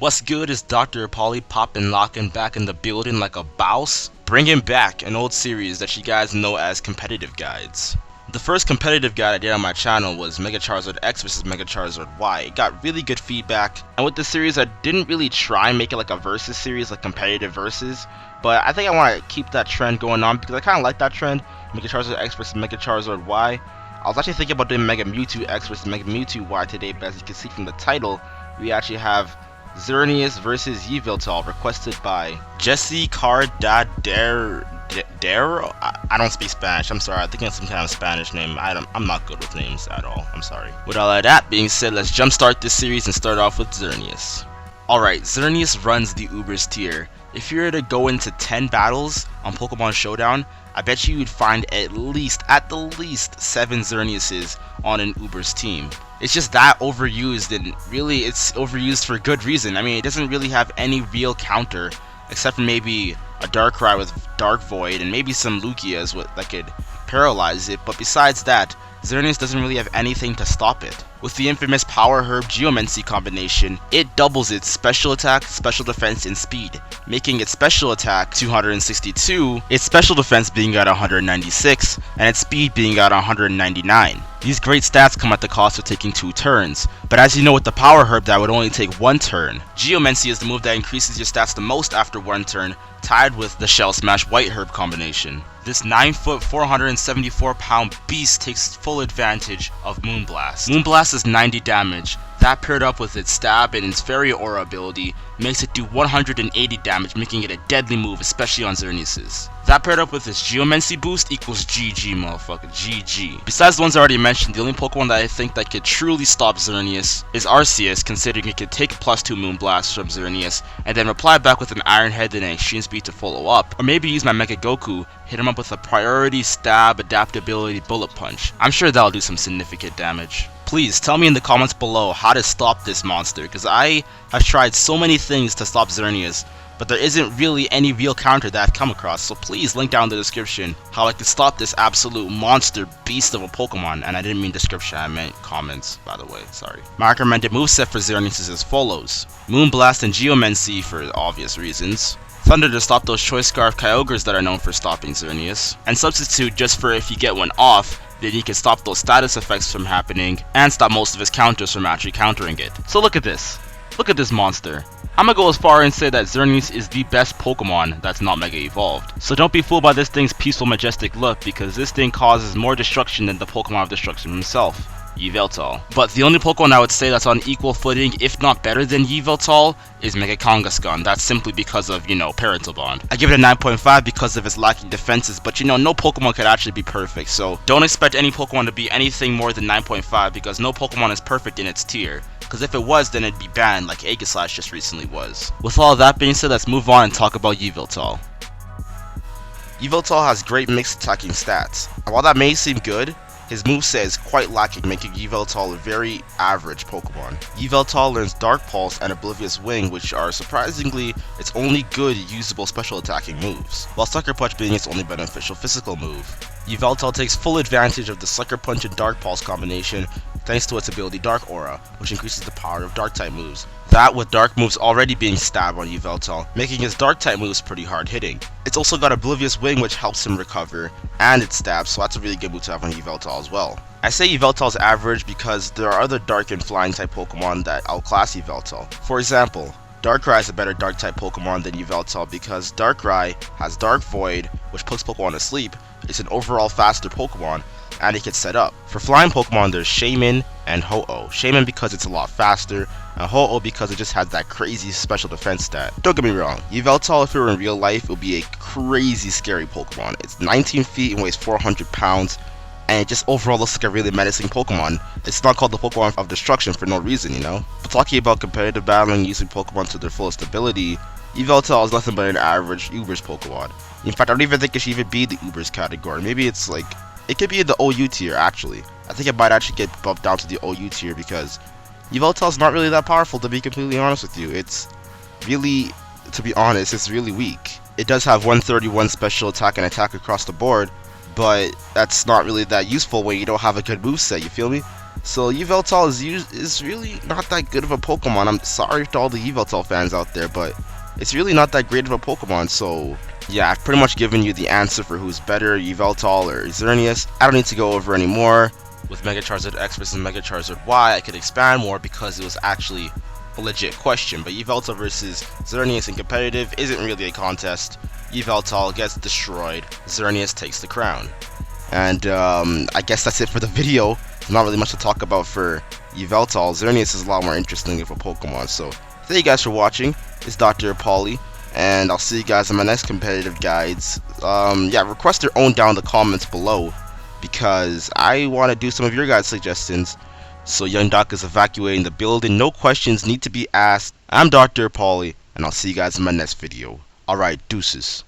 What's good is Dr. Polly poppin' lockin' back in the building like a bouse, bringing back an old series that you guys know as competitive guides. The first competitive guide I did on my channel was Mega Charizard X vs Mega Charizard Y. It got really good feedback, and with this series I didn't really try and make it like a versus series, like competitive versus, but I think I want to keep that trend going on because I kind of like that trend, Mega Charizard X vs Mega Charizard Y. I was actually thinking about doing Mega Mewtwo X vs Mega Mewtwo Y today, but as you can see from the title, we actually have Xerneas VS Yveltal, requested by Jesse Cardadero. I don't speak Spanish, I'm sorry. I think it's some kind of Spanish name. I'm not good with names at all, I'm sorry. With all of that being said, let's jumpstart this series and start off with Xerneas. Alright, Xerneas runs the Ubers tier. If you were to go into 10 battles on Pokemon Showdown, I bet you would find at the least 7 Xerneases on an Ubers team. It's just that overused, and really it's overused for good reason. I mean, it doesn't really have any real counter, except for maybe a Darkrai with Dark Void, and maybe some Lugias that could paralyze it, but besides that, Xerneas doesn't really have anything to stop it. With the infamous Power Herb Geomancy combination, it doubles its special attack, special defense, and speed, making its special attack 262, its special defense being at 196, and its speed being at 199. These great stats come at the cost of taking 2 turns, but as you know with the Power Herb that would only take 1 turn. Geomancy is the move that increases your stats the most after 1 turn, tied with the Shell Smash White Herb combination. This 9-foot, 474-pound beast takes full advantage of Moonblast. Moonblast is 90 damage. That paired up with its stab and its Fairy Aura ability makes it do 180 damage, making it a deadly move, especially on Xerneas. That paired up with its Geomancy boost equals GG, motherfucker, GG. Besides the ones I already mentioned, the only Pokemon that I think that could truly stop Xerneas is Arceus, considering it could take a +2 Moonblast from Xerneas, and then reply back with an Iron Head and an Extreme Speed to follow up. Or maybe use my Mega Goku, hit him up with a Priority Stab Adaptability Bullet Punch. I'm sure that'll do some significant damage. Please tell me in the comments below how to stop this monster, because I have tried so many things to stop Xerneas, but there isn't really any real counter that I've come across, so please link down in the description how I can stop this absolute monster beast of a Pokemon. And I didn't mean description, I meant comments, by the way, sorry. My recommended moveset for Xerneas is as follows: Moonblast and Geomancy for obvious reasons, Thunder to stop those Choice Scarf Kyogres that are known for stopping Xerneas, and Substitute just for if you get one off, then you can stop those status effects from happening, and stop most of his counters from actually countering it. So look at this. Look at this monster. I'm gonna go as far and say that Xerneas is the best Pokemon that's not Mega Evolved. So don't be fooled by this thing's peaceful, majestic look, because this thing causes more destruction than the Pokemon of Destruction himself, Yveltal. But the only Pokemon I would say that's on equal footing, if not better than Yveltal, is Mega Kangaskhan. That's simply because of, parental bond. I give it a 9.5 because of its lacking defenses, but no Pokemon could actually be perfect, so don't expect any Pokemon to be anything more than 9.5 because no Pokemon is perfect in its tier. Because if it was, then it'd be banned like Aegislash just recently was. With all of that being said, let's move on and talk about Yveltal. Yveltal has great mixed attacking stats, and while that may seem good, his moveset is quite lacking, making Yveltal a very average Pokemon. Yveltal learns Dark Pulse and Oblivious Wing, which are surprisingly its only good usable special attacking moves, while Sucker Punch being its only beneficial physical move. Yveltal takes full advantage of the Sucker Punch and Dark Pulse combination thanks to its ability Dark Aura, which increases the power of Dark-type moves. That with Dark moves already being stabbed on Yveltal, making his Dark-type moves pretty hard hitting. It's also got Oblivious Wing, which helps him recover, and its stab, so that's a really good move to have on Yveltal as well. I say Yveltal's average because there are other Dark and Flying type Pokemon that outclass Yveltal. For example, Darkrai is a better Dark-type Pokemon than Yveltal because Darkrai has Dark Void, which puts Pokemon to sleep, it's an overall faster Pokemon, and it gets set up. For flying Pokemon, there's Shaman and Ho-Oh. Shaman because it's a lot faster, and Ho-Oh because it just has that crazy special defense stat. Don't get me wrong, Yveltal if it were in real life would be a crazy scary Pokemon. It's 19 feet and weighs 400 pounds, and it just overall looks like a really menacing Pokemon. It's not called the Pokemon of Destruction for no reason, But talking about competitive battling using Pokemon to their fullest ability, Yveltal is nothing but an average Ubers Pokemon. In fact, I don't even think it should even be the Ubers category. Maybe it's like, it could be in the OU tier actually. I think it might actually get bumped down to the OU tier because Yveltal's not really that powerful, to be completely honest with you. It's really, to be honest, it's really weak. It does have 131 special attack and attack across the board, but that's not really that useful when you don't have a good moveset, you feel me? So Yveltal is really not that good of a Pokemon. I'm sorry to all the Yveltal fans out there, but it's really not that great of a Pokemon. So yeah, I've pretty much given you the answer for who's better, Yveltal or Xerneas. I don't need to go over any more. With Mega Charizard X versus Mega Charizard Y, I could expand more because it was actually a legit question. But Yveltal versus Xerneas in competitive isn't really a contest. Yveltal gets destroyed, Xerneas takes the crown. And I guess that's it for the video. There's not really much to talk about for Yveltal. Xerneas is a lot more interesting of a Pokemon. So thank you guys for watching. It's Dr. Paulie, and I'll see you guys in my next competitive guides. Yeah, request their own down in the comments below, because I want to do some of your guys' suggestions. So Young Doc is evacuating the building. No questions need to be asked. I'm Dr. Paulie, and I'll see you guys in my next video. Alright, deuces.